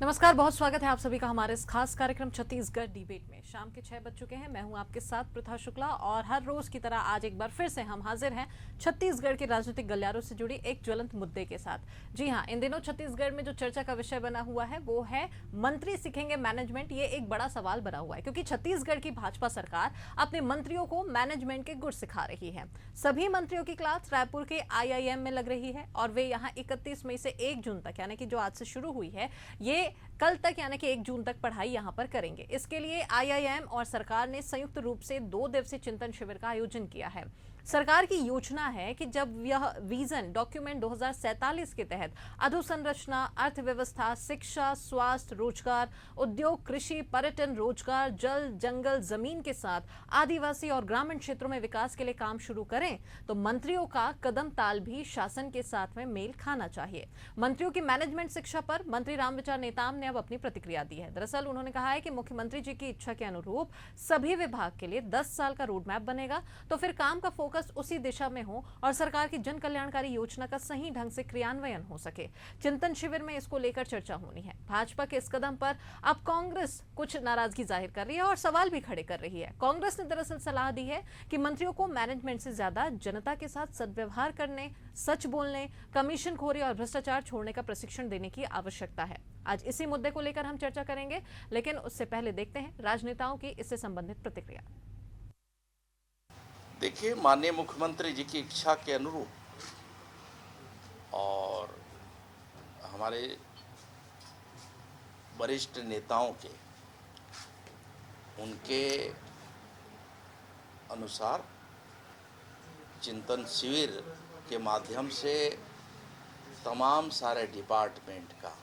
नमस्कार, बहुत स्वागत है आप सभी का हमारे इस खास कार्यक्रम छत्तीसगढ़ डिबेट में। शाम के 6 बज चुके हैं। मैं हूं आपके साथ प्रथा शुक्ला और हर रोज की तरह आज एक बार फिर से हम हाजिर हैं छत्तीसगढ़ के राजनीतिक गलियारों से जुड़ी एक ज्वलंत मुद्दे के साथ। जी हां, इन दिनों छत्तीसगढ़ में जो चर्चा का विषय बना हुआ है वो है मंत्री सीखेंगे मैनेजमेंट। ये एक बड़ा सवाल बना हुआ है क्योंकि छत्तीसगढ़ की भाजपा सरकार अपने मंत्रियों को मैनेजमेंट के गुर सिखा रही है। सभी मंत्रियों की क्लास रायपुर के IIM में लग रही है और वे यहाँ 31 मई से 1 जून तक, यानी कि जो आज से शुरू हुई है, ये कल तक यानी कि 1 जून तक पढ़ाई यहां पर करेंगे। इसके लिए IIM और सरकार ने संयुक्त रूप से 2 दिवसीय चिंतन शिविर का आयोजन किया है। सरकार की योजना है कि जब यह विजन डॉक्यूमेंट 2047 के तहत अधोसंरचना, अर्थव्यवस्था, शिक्षा, स्वास्थ्य, रोजगार, उद्योग, कृषि, पर्यटन, रोजगार, जल, जंगल, जमीन के साथ आदिवासी और ग्रामीण क्षेत्रों में विकास के लिए काम शुरू करें तो मंत्रियों का कदम ताल भी शासन के साथ में मेल खाना चाहिए। मंत्रियों की मैनेजमेंट शिक्षा पर मंत्री रामविचार नेताम ने अब अपनी प्रतिक्रिया दी है। दरअसल उन्होंने कहा है कि मुख्यमंत्री जी की इच्छा के अनुरूप सभी विभाग के लिए 10 साल का रोड मैप बनेगा तो फिर काम का फोकस उसी दिशा में हो और सरकार की जन कल्याणकारी योजना का सही ढंग से क्रियान्वयन हो सके। चिंतन शिविर में इसको लेकर चर्चा होनी है। भाजपा के इस कदम पर अब कांग्रेस कुछ नाराजगी जाहिर कर रही है और सवाल भी खड़े कर रही है। कांग्रेस ने दरअसल सलाह दी है कि मंत्रियों को मैनेजमेंट से ज्यादा जनता के साथ सद्व्यवहार करने, सच बोलने, कमीशन खोरी और भ्रष्टाचार छोड़ने का प्रशिक्षण देने की आवश्यकता है। आज इसी मुद्दे को लेकर हम चर्चा करेंगे, लेकिन उससे पहले देखते हैं राजनेताओं की इससे संबंधित प्रतिक्रिया। देखिए, माननीय मुख्यमंत्री जी की इच्छा के अनुरूप और हमारे वरिष्ठ नेताओं के उनके अनुसार चिंतन शिविर के माध्यम से तमाम सारे डिपार्टमेंट का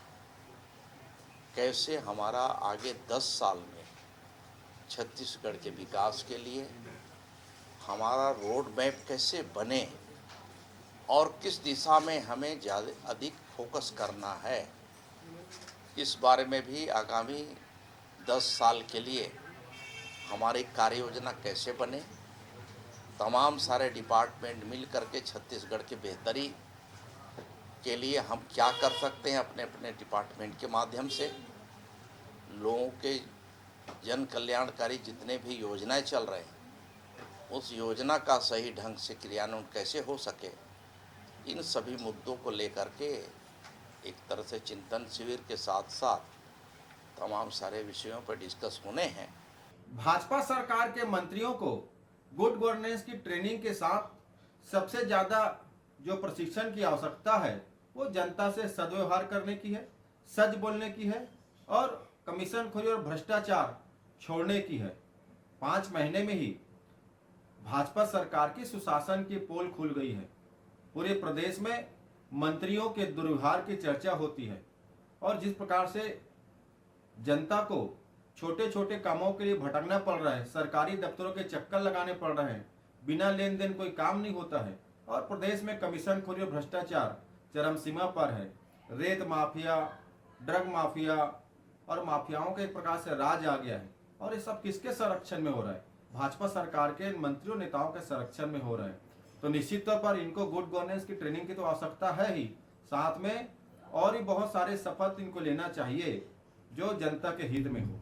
कैसे हमारा आगे 10 साल में छत्तीसगढ़ के विकास के लिए हमारा रोड मैप कैसे बने और किस दिशा में हमें ज़्यादा अधिक फोकस करना है, इस बारे में भी आगामी 10 साल के लिए हमारी कार्य योजना कैसे बने, तमाम सारे डिपार्टमेंट मिल करके छत्तीसगढ़ की बेहतरी के लिए हम क्या कर सकते हैं अपने अपने डिपार्टमेंट के माध्यम से, लोगों के जन कल्याणकारी जितने भी योजनाएं चल रहे हैं उस योजना का सही ढंग से क्रियान्वयन कैसे हो सके, इन सभी मुद्दों को लेकर के एक तरह से चिंतन शिविर के साथ साथ तमाम सारे विषयों पर डिस्कस होने हैं। भाजपा सरकार के मंत्रियों को गुड गवर्नेंस की ट्रेनिंग के साथ सबसे ज़्यादा जो प्रशिक्षण की आवश्यकता है वो जनता से सद्व्यवहार करने की है, सच बोलने की है और कमीशनखोरी और भ्रष्टाचार छोड़ने की है। 5 महीने में ही भाजपा सरकार की सुशासन की पोल खुल गई है। पूरे प्रदेश में मंत्रियों के दुर्व्यवहार की चर्चा होती है और जिस प्रकार से जनता को छोटे छोटे कामों के लिए भटकना पड़ रहा है, सरकारी दफ्तरों के चक्कर लगाने पड़ रहे हैं, बिना लेन देन कोई काम नहीं होता है और प्रदेश में कमीशनखोरी और भ्रष्टाचार चरम सीमा पर है। रेत माफिया, ड्रग माफिया और माफियाओं के एक प्रकार से राज आ गया है और ये सब किसके संरक्षण में हो रहा है? भाजपा सरकार के मंत्रियों नेताओं के संरक्षण में हो रहा है। तो निश्चित तौर पर इनको गुड गवर्नेंस की ट्रेनिंग की तो आवश्यकता है ही, साथ में और भी बहुत सारे शपथ इनको लेना चाहिए जो जनता के हित में हो।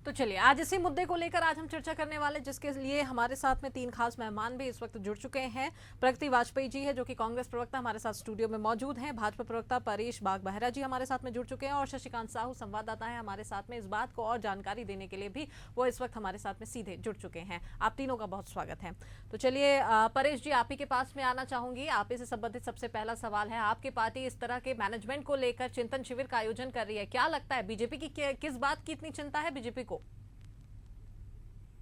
तो चलिए, आज इसी मुद्दे को लेकर आज हम चर्चा करने वाले, जिसके लिए हमारे साथ में 3 खास मेहमान भी इस वक्त जुड़ चुके हैं। प्रगति वाजपेयी जी है जो कि कांग्रेस प्रवक्ता हमारे साथ स्टूडियो में मौजूद हैं। भाजपा प्रवक्ता परेश बाघ-बहरा जी हमारे साथ में जुड़ चुके हैं और शशिकांत साहू संवाददाता है हमारे साथ में। इस बात को और जानकारी देने के लिए भी वो इस वक्त हमारे साथ में सीधे जुड़ चुके हैं। आप तीनों का बहुत स्वागत है। तो चलिए परेश जी, आप ही के पास में आना चाहूंगी। आप ही से संबंधित सबसे पहला सवाल है, आपकी पार्टी इस तरह के मैनेजमेंट को लेकर चिंतन शिविर का आयोजन कर रही है, क्या लगता है बीजेपी की किस बात की इतनी चिंता है बीजेपी को?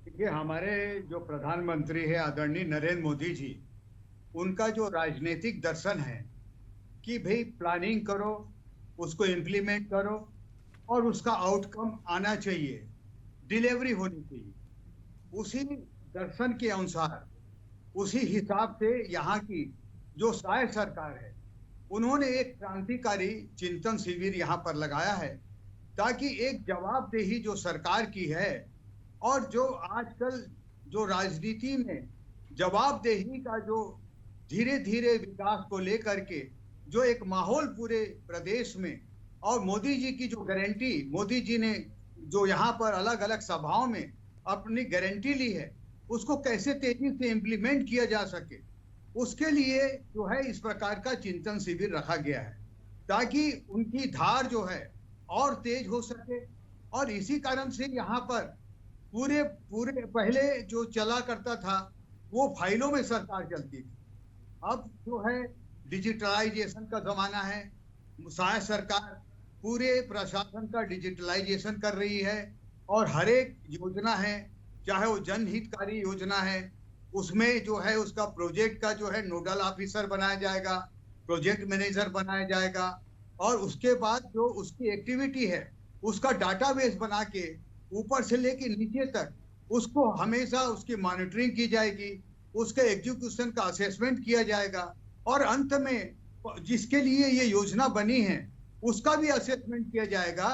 देखिए, हमारे जो प्रधानमंत्री है आदरणीय नरेंद्र मोदी जी, उनका जो राजनीतिक दर्शन है कि भाई प्लानिंग करो, उसको इम्प्लीमेंट करो और उसका आउटकम आना चाहिए, डिलीवरी होनी चाहिए, उसी दर्शन के अनुसार, उसी हिसाब से यहाँ की जो सहायक सरकार है उन्होंने एक क्रांतिकारी चिंतन शिविर यहाँ पर लगाया है ताकि एक जवाबदेही जो सरकार की है और जो आजकल जो राजनीति में जवाबदेही का जो धीरे धीरे विकास को लेकर के जो एक माहौल पूरे प्रदेश में और मोदी जी की जो गारंटी, मोदी जी ने जो यहाँ पर अलग अलग सभाओं में अपनी गारंटी ली है, उसको कैसे तेजी से इम्प्लीमेंट किया जा सके, उसके लिए जो है इस प्रकार का चिंतन शिविर रखा गया है, ताकि उनकी धार जो है और तेज हो सके। और इसी कारण से यहाँ पर पूरे पूरे पहले जो चला करता था वो फाइलों में सरकार चलती थी। अब जो है डिजिटलाइजेशन का जमाना है, शायद सरकार पूरे प्रशासन का डिजिटलाइजेशन कर रही है और हर एक योजना है, चाहे वो जनहितकारी योजना है, उसमें जो है उसका प्रोजेक्ट का जो है नोडल ऑफिसर बनाया जाएगा, प्रोजेक्ट मैनेजर बनाया जाएगा, और उसके बाद जो उसकी एक्टिविटी है उसका डाटाबेस बना के ऊपर से लेके नीचे तक उसको हमेशा उसकी मॉनिटरिंग की जाएगी, उसके एग्जीक्यूशन का असेसमेंट किया जाएगा, और अंत में जिसके लिए ये योजना बनी है उसका भी असेसमेंट किया जाएगा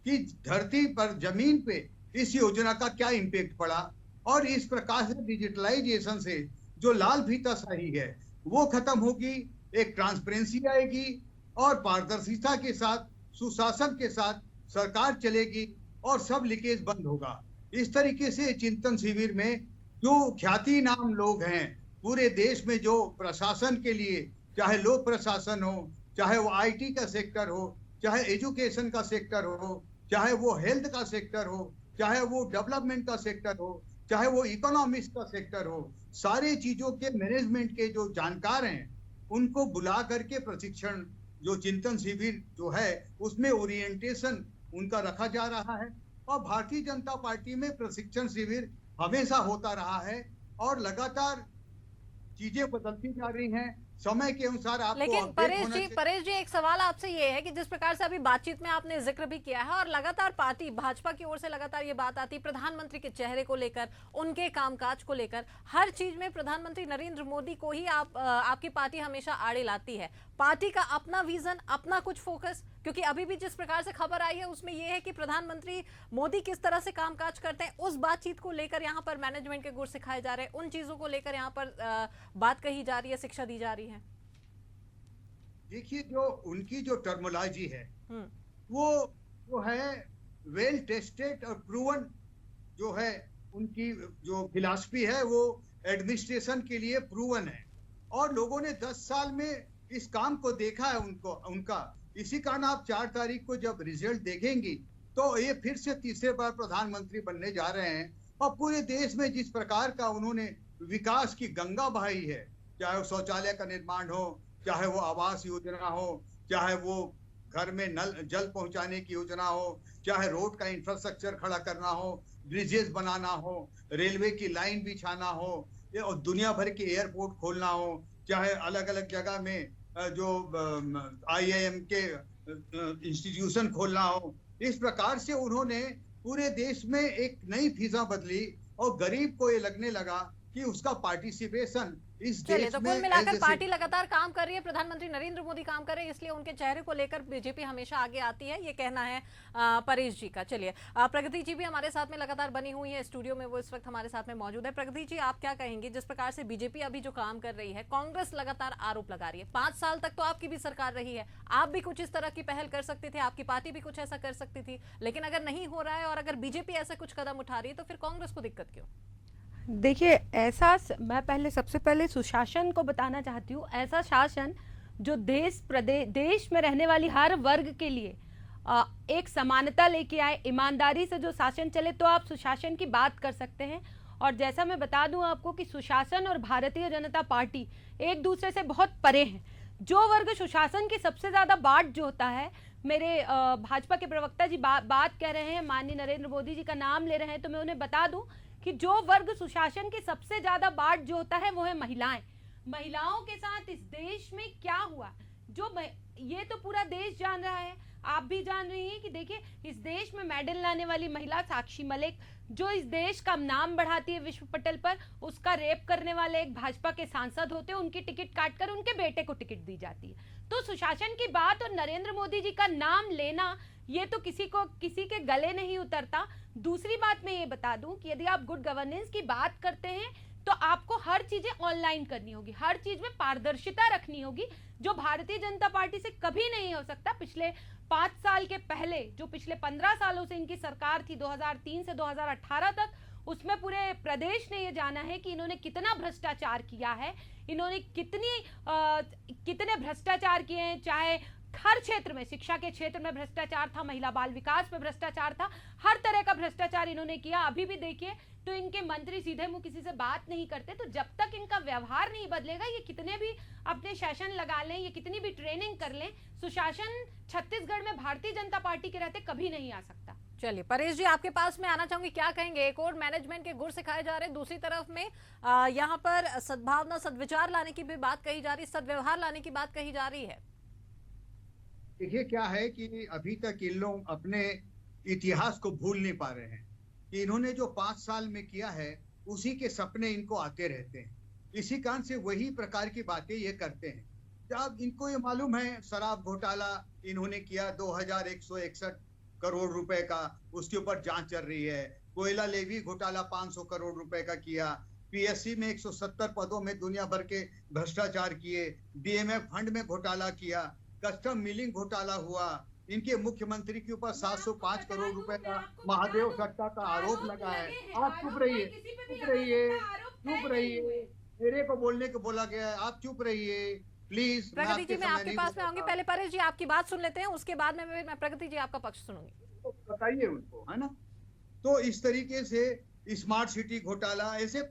कि धरती पर, जमीन पे इस योजना का क्या इम्पैक्ट पड़ा। और इस प्रकार से डिजिटलाइजेशन से जो लाल फीताशाही है वो खत्म होगी, एक ट्रांसपेरेंसी आएगी और पारदर्शिता के साथ, सुशासन के साथ सरकार चलेगी और सब लीकेज बंद होगा। इस तरीके से चिंतन शिविर में जो ख्याति नाम लोग हैं पूरे देश में, जो प्रशासन के लिए, चाहे लोक प्रशासन हो, चाहे वो आईटी का सेक्टर हो, चाहे एजुकेशन का सेक्टर हो, चाहे वो हेल्थ का सेक्टर हो, चाहे वो डेवलपमेंट का सेक्टर हो, चाहे वो इकोनॉमिक्स का सेक्टर हो, सारे चीजों के मैनेजमेंट के जो जानकार हैं उनको बुला करके प्रशिक्षण, जो चिंतन शिविर जो है उसमें ओरिएंटेशन उनका रखा जा रहा है। और भारतीय जनता पार्टी में प्रशिक्षण शिविर हमेशा होता रहा है और लगातार चीजें बदलती जा रही हैं, समय के अनुसार आपको लेकिन अपडेट होना चाहिए। परेश जी एक सवाल आपसे ये है कि जिस प्रकार से अभी बातचीत में आपने जिक्र भी किया है और लगातार पार्टी भाजपा की ओर से लगातार ये बात आती, प्रधानमंत्री के चेहरे को लेकर, उनके कामकाज को लेकर, हर चीज में प्रधानमंत्री नरेंद्र मोदी को ही आपकी पार्टी हमेशा आड़े लाती है। पार्टी का अपना विजन, अपना कुछ फोकस, क्योंकि अभी भी जिस प्रकार से खबर आई है उसमें यह है कि प्रधानमंत्री मोदी किस तरह से कामकाज करते हैं उस बातचीत को लेकर यहाँ पर मैनेजमेंट के गुर सिखाए जा रहे हैं, उन चीजों को लेकर यहाँ पर बात कही जा रही है, शिक्षा दी जा रही है। देखिए, जो उनकी जो टर्मोलॉजी है वो जो है वेल टेस्टेड और प्रूवन, जो है उनकी जो फिलॉसफी है वो एडमिनिस्ट्रेशन के लिए प्रूवन है और लोगों ने 10 साल में इस काम को देखा है उनका। इसी कारण आप 4 तारीख को जब रिजल्ट देखेंगी तो ये फिर से तीसरे बार प्रधानमंत्री बनने जा रहे हैं। और पूरे देश में जिस प्रकार का उन्होंने विकास की गंगा बहाई है, चाहे वो शौचालय का निर्माण हो, चाहे वो आवास योजना हो, चाहे वो घर में नल जल पहुंचाने की योजना हो, चाहे रोड का इंफ्रास्ट्रक्चर खड़ा करना हो, ब्रिजेस बनाना हो, रेलवे की लाइन बिछाना हो, और दुनिया भर के एयरपोर्ट खोलना हो, चाहे अलग अलग जगह में जो IIM के इंस्टीट्यूशन खोलना हो, इस प्रकार से उन्होंने पूरे देश में एक नई फिजा बदली और गरीब को ये लगने लगा कि उसका पार्टिसिपेशन इस देश तो में। कुल मिलाकर पार्टी लगातार काम कर रही है, प्रधानमंत्री नरेंद्र मोदी काम कर रहे हैं, इसलिए उनके चेहरे को लेकर बीजेपी हमेशा आगे आती है, ये कहना है परेश जी का। चलिए, प्रगति जी भी हमारे साथ में लगातार बनी हुई है स्टूडियो में, वो इस वक्त हमारे साथ में मौजूद है। प्रगति जी, आप क्या कहेंगे जिस प्रकार से बीजेपी अभी जो काम कर रही है, कांग्रेस लगातार आरोप लगा रही है, 5 साल तक तो आपकी भी सरकार रही है, आप भी कुछ इस तरह की पहल कर सकते थे, आपकी पार्टी भी कुछ ऐसा कर सकती थी, लेकिन अगर नहीं हो रहा है और अगर बीजेपी ऐसा कुछ कदम उठा रही है तो फिर कांग्रेस को दिक्कत क्यों? देखिए, ऐसा मैं सबसे पहले सुशासन को बताना चाहती हूँ। ऐसा शासन जो देश में रहने वाली हर वर्ग के लिए एक समानता लेके आए, ईमानदारी से जो शासन चले, तो आप सुशासन की बात कर सकते हैं। और जैसा मैं बता दूं आपको कि सुशासन और भारतीय जनता पार्टी एक दूसरे से बहुत परे हैं। जो वर्ग सुशासन की सबसे ज़्यादा बाट जो होता है, मेरे भाजपा के प्रवक्ता जी बात कह रहे हैं, माननीय नरेंद्र मोदी जी का नाम ले रहे हैं, तो मैं उन्हें बता दूं कि जो वर्ग सुशासन की सबसे ज्यादा बाट जो होता है वो है महिलाएं। महिलाओं के साथ इस देश में क्या हुआ, ये तो पूरा देश जान रहा है, आप भी जान रही हैं कि देखिए, इस देश में मेडल लाने वाली महिला साक्षी मलिक, जो इस देश का नाम बढ़ाती है विश्व पटल पर, उसका रेप करने वाले एक भाजपा के सांसद होते हैं, उनकी टिकट काटकर उनके बेटे को टिकट दी जाती है। तो सुशासन की बात और नरेंद्र मोदी जी का नाम लेना, ये तो किसी के गले नहीं उतरता। दूसरी बात मैं ये बता दूं कि यदि आप गुड गवर्नेंस की बात करते हैं तो आपको हर चीजें ऑनलाइन करनी होगी, हर चीज में पारदर्शिता रखनी होगी, जो भारतीय जनता पार्टी से कभी नहीं हो सकता। पिछले 5 साल के पहले जो पिछले 15 सालों से इनकी सरकार थी 2003 से 2018 तक, उसमें पूरे प्रदेश ने ये जाना है कि इन्होंने कितना भ्रष्टाचार किया है, इन्होंने कितने भ्रष्टाचार किए हैं। चाहे हर क्षेत्र में, शिक्षा के क्षेत्र में भ्रष्टाचार था, महिला बाल विकास में भ्रष्टाचार था, हर तरह का भ्रष्टाचार इन्होंने किया। अभी भी देखिए तो इनके मंत्री सीधे मुंह किसी से बात नहीं करते। तो जब तक इनका व्यवहार नहीं बदलेगा, ये कितने भी अपने सेशन लगा लें, ये कितनी भी ट्रेनिंग कर लें, सुशासन छत्तीसगढ़ में भारतीय जनता पार्टी के रहते कभी नहीं आ सकता। चलिए परेश जी, आपके पास मैं आना चाहूंगी, क्या कहेंगे? एक और मैनेजमेंट के गुर सिखाए जा रहे हैं, दूसरी तरफ में यहाँ पर सद्भावना, सद्विचार लाने की भी बात कही जा रही, सद्व्यवहार लाने की बात कही जा रही है। देखिए क्या है कि अभी तक इन लोग अपने इतिहास को भूल नहीं पा रहे हैं कि इन्होंने जो 5 साल में किया है उसी के सपने इनको आते रहते हैं। इसी कारण से वही प्रकार की बातें ये करते हैं। जब इनको ये मालूम है शराब घोटाला इन्होंने किया 2161 करोड़ रुपए का, उसके ऊपर जांच चल रही है। कोयला लेवी घोटाला 500 करोड़ रुपए का किया। पीएससी में 170 पदों में दुनिया भर के भ्रष्टाचार किए। डीएमएफ फंड में घोटाला किया। कस्टम मिलिंग घोटाला हुआ। इनके मुख्यमंत्री के ऊपर 705 करोड़ रुपए का महादेव सट्टा का आरोप लगा है। आप चुप रहिए, चुप रहिए, चुप रहिए। मेरे को बोलने को बोला गया है, आप चुप रहिए प्लीज। प्रगति जी, मैं आपके पास में आऊंगी, पहले परेश जी आपकी बात सुन लेते हैं, उसके बाद में मैं प्रगति जी आपका पक्ष सुनूंगी। बताइए उनको, है ना। तो इस तरीके से स्मार्ट सिटी घोटाला, ऐसे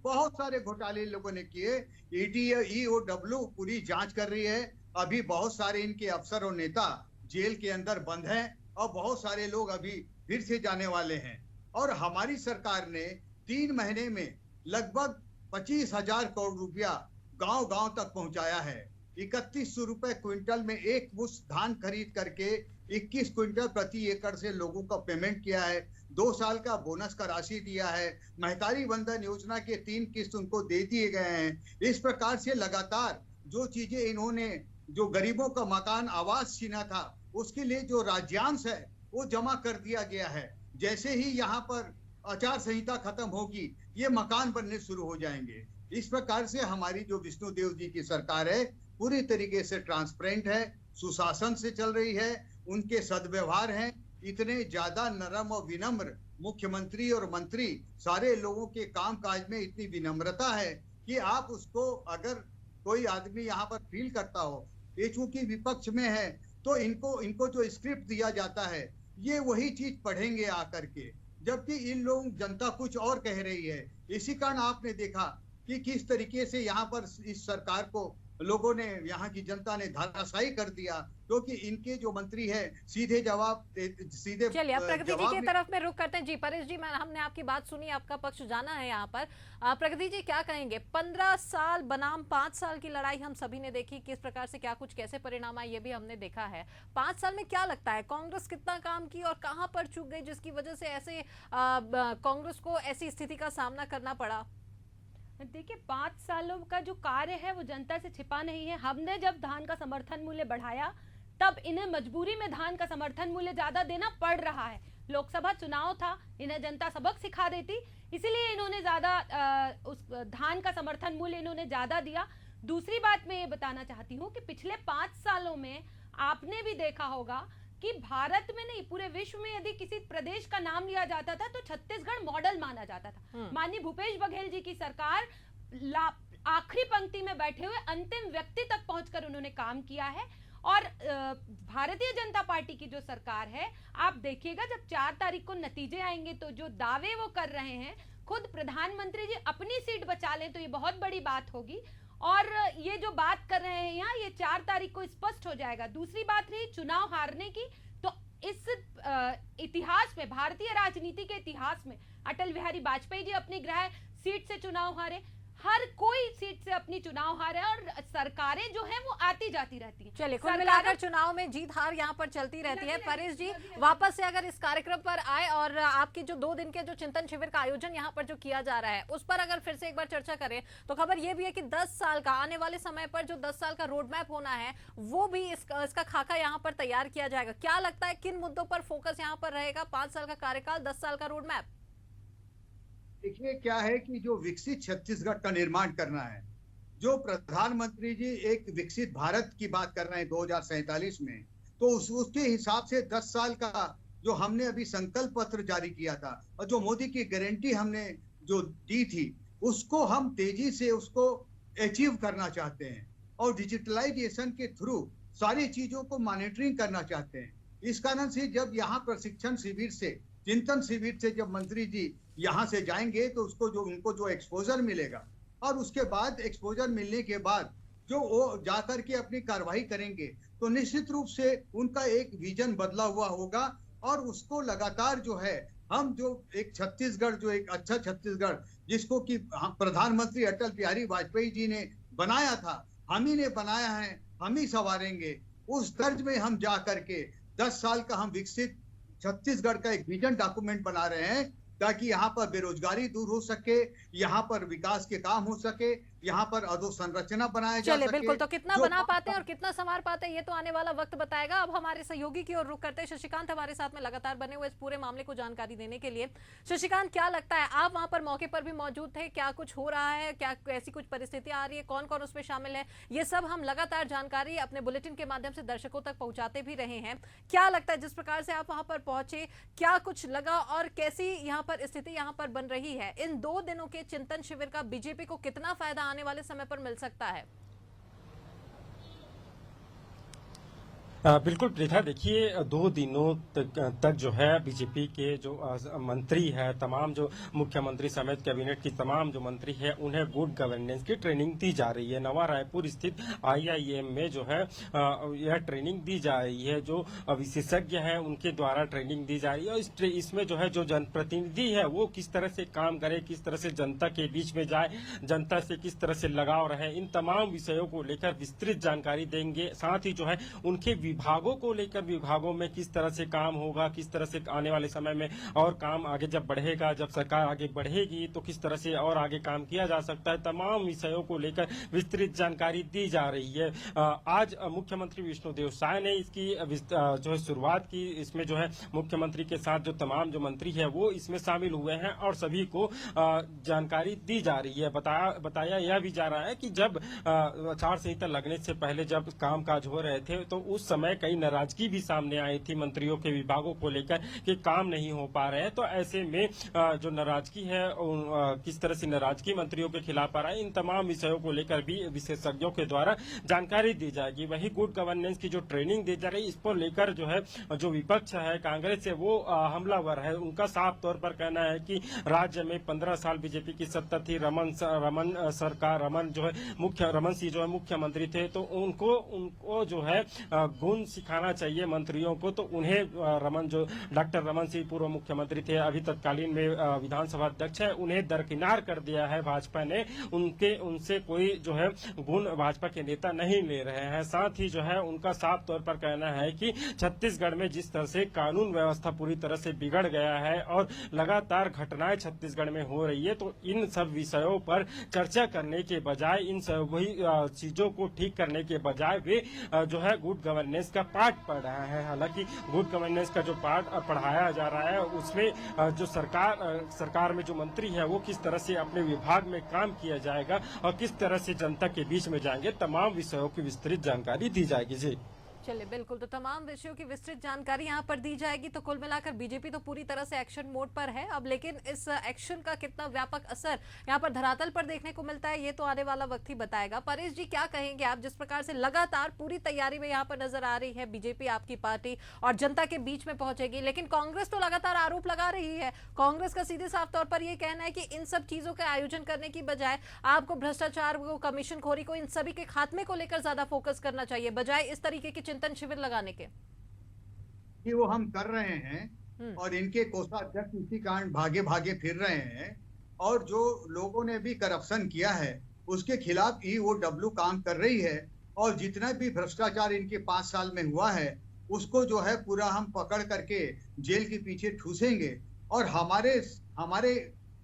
बहुत सारे घोटाले लोगों ने किए। ईओडब्ल्यू पूरी जांच कर रही है। अभी बहुत सारे इनके अफसर और नेता जेल के अंदर बंद हैं और बहुत सारे लोग अभी फिर से जाने वाले हैं। और हमारी सरकार ने 3 महीने में लगभग 25,000 करोड़ रुपया गांव-गांव तक पहुंचाया है। 3100 रुपए क्विंटल में एक मुश्त धान खरीद करके 21 क्विंटल प्रति एकड़ से लोगों का पेमेंट किया है। 2 साल का बोनस का राशि दिया है। महतारी वंदन योजना के 3 किस्त उनको दे दिए गए हैं। इस प्रकार से लगातार जो चीजें इन्होंने, जो गरीबों का मकान आवास छीना था, उसके लिए जो राज्यांश है वो जमा कर दिया गया है। जैसे ही यहाँ पर आचार संहिता खत्म होगी, ये मकान बनने शुरू हो जाएंगे। इस प्रकार से हमारी जो विष्णुदेव जी की सरकार है पूरी तरीके से ट्रांसपेरेंट है, सुशासन से चल रही है, उनके सद्व्यवहार हैं। इतने ज्यादा नरम और विनम्र मुख्यमंत्री और मंत्री, सारे लोगों के काम काज में इतनी विनम्रता है कि आप उसको, अगर कोई आदमी यहाँ पर फील करता हो, ये चूंकि विपक्ष में है तो इनको जो स्क्रिप्ट दिया जाता है ये वही चीज पढ़ेंगे आकर के, जबकि इन लोग जनता कुछ और कह रही है। इसी कारण आपने देखा कि किस तरीके से यहाँ पर इस सरकार को लोगों ने, यहाँ की जनता ने धराशायी कर दिया, क्योंकि इनके जो मंत्री है सीधे सीधे चलिए अब प्रगति जी की तरफ में रुख करते हैं। जी परेश जी, हमने आपकी बात सुनी, आपका पक्ष जाना है यहाँ पर। प्रगति जी क्या कहेंगे? 15 साल बनाम 5 साल की लड़ाई हम सभी ने देखी, किस प्रकार से क्या कुछ कैसे परिणाम आए ये भी हमने देखा है। 5 साल में क्या लगता है कांग्रेस कितना काम की और कहाँ पर चूक गई, जिसकी वजह से ऐसे कांग्रेस को ऐसी स्थिति का सामना करना पड़ा? देखिए 5 सालों का जो कार्य है वो जनता से छिपा नहीं है। हमने जब धान का समर्थन मूल्य बढ़ाया तब इन्हें मजबूरी में धान का समर्थन मूल्य ज्यादा देना पड़ रहा है। लोकसभा चुनाव था, इन्हें जनता सबक सिखा देती, इसीलिए इन्होंने ज्यादा उस धान का समर्थन मूल्य इन्होंने ज्यादा दिया। दूसरी बात मैं ये बताना चाहती हूँ कि पिछले 5 सालों में आपने भी देखा होगा कि भारत में नहीं पूरे विश्व में यदि किसी प्रदेश का नाम लिया जाता था तो छत्तीसगढ़ मॉडल माना जाता था। माननीय भूपेश बघेल जी की सरकार आखिरी पंक्ति में बैठे हुए अंतिम व्यक्ति तक पहुंचकर उन्होंने काम किया है। और भारतीय जनता पार्टी की जो सरकार है, आप देखिएगा जब 4 तारीख को नतीजे आएंगे तो जो दावे वो कर रहे हैं, खुद प्रधानमंत्री जी अपनी सीट बचा लें तो ये बहुत बड़ी बात होगी। और ये जो बात कर रहे हैं यहाँ, ये 4 तारीख को स्पष्ट हो जाएगा। दूसरी बात रही चुनाव हारने की, तो इस इतिहास में, भारतीय राजनीति के इतिहास में, अटल बिहारी वाजपेयी जी अपनी गृह सीट से चुनाव हारे, हर कोई सीट से अपनी चुनाव हारे और सरकारें जो हैं वो आती जाती रहती हैं। चलिए कुल मिलाकर चुनाव में जीत हार यहाँ पर चलती रहती है। परेश जी वापस से अगर इस कार्यक्रम पर आए और आपके जो 2 दिन के जो चिंतन शिविर का आयोजन यहाँ पर जो किया जा रहा है उस पर अगर फिर से एक बार चर्चा करें तो खबर ये भी है कि 10 साल का, आने वाले समय पर जो 10 साल का रोड मैप होना है वो भी इसका खाका यहाँ पर तैयार किया जाएगा। क्या लगता है किन मुद्दों पर फोकस यहाँ पर रहेगा? 5 साल का कार्यकाल, 10 साल का रोड मैप। देखिए क्या है कि जो विकसित छत्तीसगढ़ का निर्माण करना है, जो प्रधानमंत्री जी एक विकसित भारत की बात कर रहे हैं 2047 में, तो उसके हिसाब से 10 साल का जो हमने अभी संकल्प पत्र जारी किया था और जो मोदी की गारंटी हमने जो दी थी, उसको हम तेजी से उसको अचीव करना चाहते हैं और डिजिटलाइजेशन के थ्रू सारी चीजों को मॉनिटरिंग करना चाहते हैं। इस कारण से जब यहाँ प्रशिक्षण शिविर से, चिंतन शिविर से जब मंत्री जी यहाँ से जाएंगे तो उनको जो एक्सपोजर मिलेगा और उसके बाद एक्सपोजर मिलने के बाद जो वो जाकर के अपनी कार्रवाई करेंगे तो निश्चित रूप से उनका एक विजन बदला हुआ होगा और उसको लगातार जो है हम जो एक छत्तीसगढ़, जो एक अच्छा छत्तीसगढ़ जिसको कि प्रधानमंत्री अटल बिहारी वाजपेयी जी ने बनाया था, हम ही ने बनाया है, हम ही संवारेंगे, उस दर्ज में हम जा करके 10 साल का हम विकसित छत्तीसगढ़ का एक विजन डॉक्यूमेंट बना रहे हैं ताकि यहाँ पर बेरोजगारी दूर हो सके, यहाँ पर विकास के काम हो सके, यहाँ पर अधोसंरचना बनाया जा चलिए सके। बिल्कुल, तो कितना बना पाते हैं और कितना संवार पाते हैं ये तो आने वाला वक्त बताएगा। अब हमारे सहयोगी की ओर रुख करते हैं। शशिकांत हमारे साथ में लगातार बने हुए इस पूरे मामले को जानकारी देने के लिए। शशिकांत, क्या लगता है, आप वहां पर मौके पर भी मौजूद थे, क्या कुछ हो रहा है, क्या ऐसी कुछ परिस्थितियां आ रही है, कौन कौन उसमें शामिल है, ये सब हम लगातार जानकारी अपने बुलेटिन के माध्यम से दर्शकों तक पहुंचाते भी रहे हैं। क्या लगता है जिस प्रकार से आप वहां पर पहुंचे, क्या कुछ लगा और कैसी यहाँ पर स्थिति यहाँ पर बन रही है? इन 2 दिनों के चिंतन शिविर का बीजेपी को कितना फायदा आने वाले समय पर मिल सकता है? बिल्कुल प्रीथा, देखिए 2 दिनों तक जो है बीजेपी के जो मंत्री है, तमाम जो मुख्यमंत्री समेत कैबिनेट की तमाम जो मंत्री है, उन्हें गुड गवर्नेंस की ट्रेनिंग दी जा रही है। नवा रायपुर स्थित IIM में जो है यह ट्रेनिंग दी जा रही है। जो विशेषज्ञ है उनके द्वारा ट्रेनिंग दी जा रही है और इसमें जो है जो जनप्रतिनिधि है वो किस तरह से काम करे, किस तरह से जनता के बीच में जाए, जनता से किस तरह से लगाव रहे, इन तमाम विषयों को लेकर विस्तृत जानकारी देंगे। साथ ही जो है उनके विभागों को लेकर, विभागों में किस तरह से काम होगा, किस तरह से आने वाले समय में और काम आगे जब बढ़ेगा, जब सरकार आगे बढ़ेगी तो किस तरह से और आगे काम किया जा सकता है, तमाम विषयों को लेकर विस्तृत जानकारी दी जा रही है। आज मुख्यमंत्री विष्णुदेव साय ने इसकी जो है शुरुआत की। इसमें जो है मुख्यमंत्री के साथ जो तमाम जो मंत्री है वो इसमें शामिल हुए हैं और सभी को जानकारी दी जा रही है। बताया यह भी जा रहा है कि जब आचार संहिता लगने से पहले जब कामकाज हो रहे थे तो उस समय कई नाराजगी भी सामने आई थी मंत्रियों के विभागों को लेकर कि काम नहीं हो पा रहे हैं। तो ऐसे में जो नाराजगी है, किस तरह से नाराजगी मंत्रियों के खिलाफ आ रहा है, इन तमाम विषयों को लेकर भी विशेषज्ञों के द्वारा जानकारी दी जाएगी। वही गुड गवर्नेंस की जो ट्रेनिंग दी जा रही है, इसको लेकर जो है जो विपक्ष है, कांग्रेस है, वो हमलावर है। उनका साफ तौर पर कहना है कि राज्य में 15 साल बीजेपी की सत्ता थी, रमन सिंह जो है मुख्यमंत्री थे, तो उनको जो है गुण सिखाना चाहिए मंत्रियों को। तो उन्हें डॉक्टर रमन सिंह पूर्व मुख्यमंत्री थे, अभी तत्कालीन में विधानसभा अध्यक्ष है, उन्हें दरकिनार कर दिया है भाजपा ने। उनसे कोई जो है गुण भाजपा के नेता नहीं ले रहे हैं। साथ ही जो है उनका साफ तौर पर कहना है कि छत्तीसगढ़ में जिस तरह से कानून व्यवस्था पूरी तरह से बिगड़ गया है और लगातार घटनाएं छत्तीसगढ़ में हो रही है, तो इन सब विषयों पर चर्चा करने के बजाय, इन सब वही चीजों को ठीक करने के बजाय वे जो है गुड गवर्नेंस का पाठ पढ़ रहा है। हालांकि गुड गवर्नेंस का जो पाठ पढ़ाया जा रहा है उसमें जो सरकार में जो मंत्री है वो किस तरह से अपने विभाग में काम किया जाएगा और किस तरह से जनता के बीच में जाएंगे, तमाम विषयों की विस्तृत जानकारी दी जाएगी। जी चलिए बिल्कुल, तो तमाम विषयों की विस्तृत जानकारी यहाँ पर दी जाएगी। तो कुल मिलाकर बीजेपी तो पूरी तरह से एक्शन मोड पर है अब, लेकिन इस एक्शन का कितना व्यापक असर यहाँ पर धरातल पर देखने को मिलता है ये तो आने वाला वक्त ही बताएगा। परेश जी, क्या कहेंगे आप, जिस प्रकार से लगातार पूरी तैयारी में यहाँ पर नजर आ रही है बीजेपी, आपकी पार्टी और जनता के बीच में पहुंचेगी, लेकिन कांग्रेस तो लगातार आरोप लगा रही है। कांग्रेस का सीधे साफ तौर पर यह कहना है कि इन सब चीजों का आयोजन करने की बजाय आपको भ्रष्टाचार को, कमीशन खोरी को, इन सभी के खात्मे को लेकर ज्यादा फोकस करना चाहिए, बजाय इस तरीके के चिंतन शिविर लगाने के। कि वो हम कर रहे हैं और इनके कोषाध्यक्ष इसी कारण भागे भागे फिर रहे हैं और जो लोगों ने भी करप्शन किया है उसके खिलाफ EOW काम कर रही है और जितना भी भ्रष्टाचार इनके 5 साल में हुआ है उसको जो है पूरा हम पकड़ करके जेल के पीछे ठूसेंगे और हमारे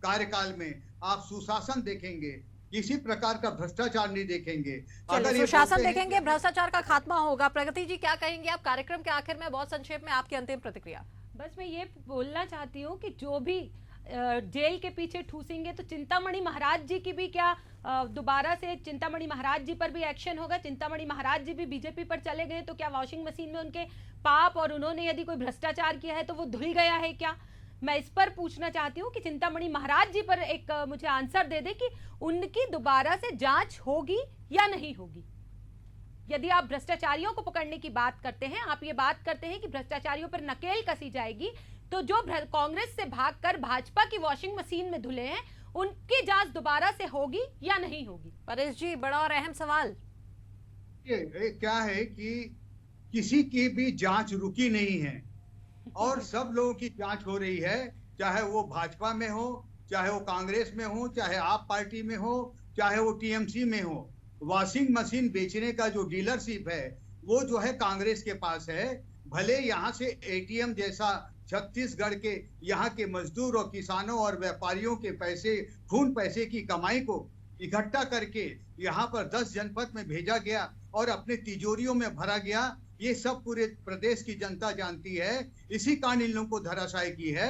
कार्यकाल में आप सुशासन देखेंगे, किसी प्रकार का भ्रष्टाचार नहीं देखेंगे। अगर सुशासन देखेंगे, भ्रष्टाचार का खात्मा होगा। प्रगति जी, क्या कहेंगे आप कार्यक्रम के आखिर में, बहुत संक्षेप में आपकी अंतिम प्रतिक्रिया? बस मैं ये बोलना चाहती हूँ कि जो भी जेल के पीछे ठूसेंगे तो चिंतामणि महाराज जी की भी क्या दोबारा से चिंतामणि महाराज जी पर भी एक्शन होगा? चिंतामणि महाराज जी भी बीजेपी पर चले गए तो क्या वॉशिंग मशीन में उनके पाप और उन्होंने यदि कोई भ्रष्टाचार किया है तो वो धुल गया है क्या? मैं इस पर पूछना चाहती हूँ कि चिंतामणि महाराज जी पर एक मुझे आंसर दे दे कि उनकी दोबारा से जांच होगी या नहीं होगी। यदि आप भ्रष्टाचारियों को पकड़ने की बात करते हैं, आप ये बात करते हैं कि भ्रष्टाचारियों पर नकेल कसी जाएगी, तो जो कांग्रेस से भागकर भाजपा की वॉशिंग मशीन में धुले हैं उनकी जांच दोबारा से होगी या नहीं होगी? परेश जी, बड़ा और अहम सवाल ये क्या है कि किसी की भी जांच रुकी नहीं है और सब लोगों की जांच हो रही है, चाहे वो भाजपा में हो, चाहे वो कांग्रेस में हो, चाहे आप पार्टी में हो, चाहे वो टीएमसी में हो। वॉशिंग मशीन बेचने का जो डीलरशिप है वो जो है कांग्रेस के पास है। भले यहाँ से एटीएम जैसा छत्तीसगढ़ के यहाँ के मजदूर और किसानों और व्यापारियों के पैसे, खून पैसे की कमाई को इकट्ठा करके यहाँ पर 10 जनपद में भेजा गया और अपने तिजोरियों में भरा गया, ये सब पूरे प्रदेश की जनता जानती है। इसी कारण इन लोगों को धराशायी की है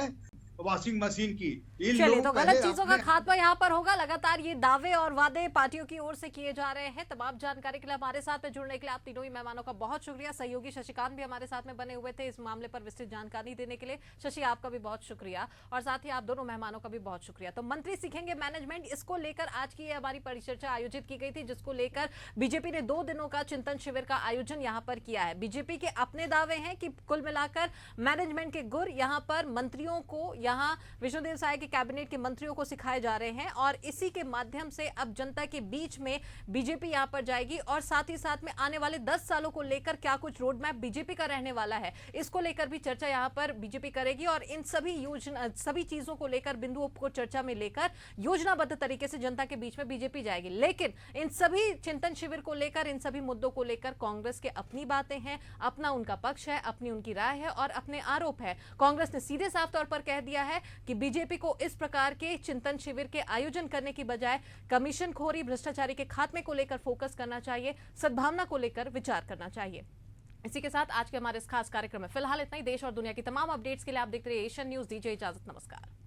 वॉशिंग मशीन की। चलिए, तो गलत चीजों का खात्मा यहाँ पर होगा। लगातार ये दावे और वादे पार्टियों की ओर से किए जा रहे हैं। तमाम जानकारी के लिए हमारे साथ में जुड़ने के लिए आप तीनों ही मेहमानों का बहुत शुक्रिया। सहयोगी शशिकांत भी हमारे साथ में बने हुए थे इस मामले पर विस्तृत जानकारी देने के लिए। शशि, आपका भी बहुत शुक्रिया और साथ ही आप दोनों मेहमानों का भी बहुत शुक्रिया। तो मंत्री सीखेंगे मैनेजमेंट, इसको लेकर आज की हमारी परिचर्चा आयोजित की गई थी, जिसको लेकर बीजेपी ने 2 दिनों का चिंतन शिविर का आयोजन यहाँ पर किया है। बीजेपी के अपने दावे हैं कि कुल मिलाकर मैनेजमेंट के गुर यहाँ पर मंत्रियों को, यहाँ विष्णुदेव साय के कैबिनेट के मंत्रियों को सिखाए जा रहे हैं और इसी के माध्यम से अब जनता के बीच में बीजेपी यहां पर जाएगी और साथ ही साथ में आने वाले 10 सालों को लेकर क्या कुछ रोड मैप बीजेपी का रहने वाला है, इसको लेकर भी चर्चा यहां पर बीजेपी करेगी और इन सभी चीजों को लेकर, बिंदुओं को चर्चा में लेकर योजनाबद्ध तरीके से जनता के बीच में बीजेपी जाएगी। लेकिन इन सभी चिंतन शिविर को लेकर, इन सभी मुद्दों को लेकर कांग्रेस के अपनी बातें हैं, अपना उनका पक्ष है, अपनी उनकी राय है और अपने आरोप है। कांग्रेस ने सीधे साफ तौर पर कह दिया है कि बीजेपी को इस प्रकार के चिंतन शिविर के आयोजन करने की बजाय कमीशनखोरी, भ्रष्टाचारी के खात्मे को लेकर फोकस करना चाहिए, सद्भावना को लेकर विचार करना चाहिए। इसी के साथ आज के हमारे इस खास कार्यक्रम में फिलहाल इतना ही। देश और दुनिया की तमाम अपडेट्स के लिए आप देखते रहिए एशियन न्यूज। दीजिए इजाजत, नमस्कार।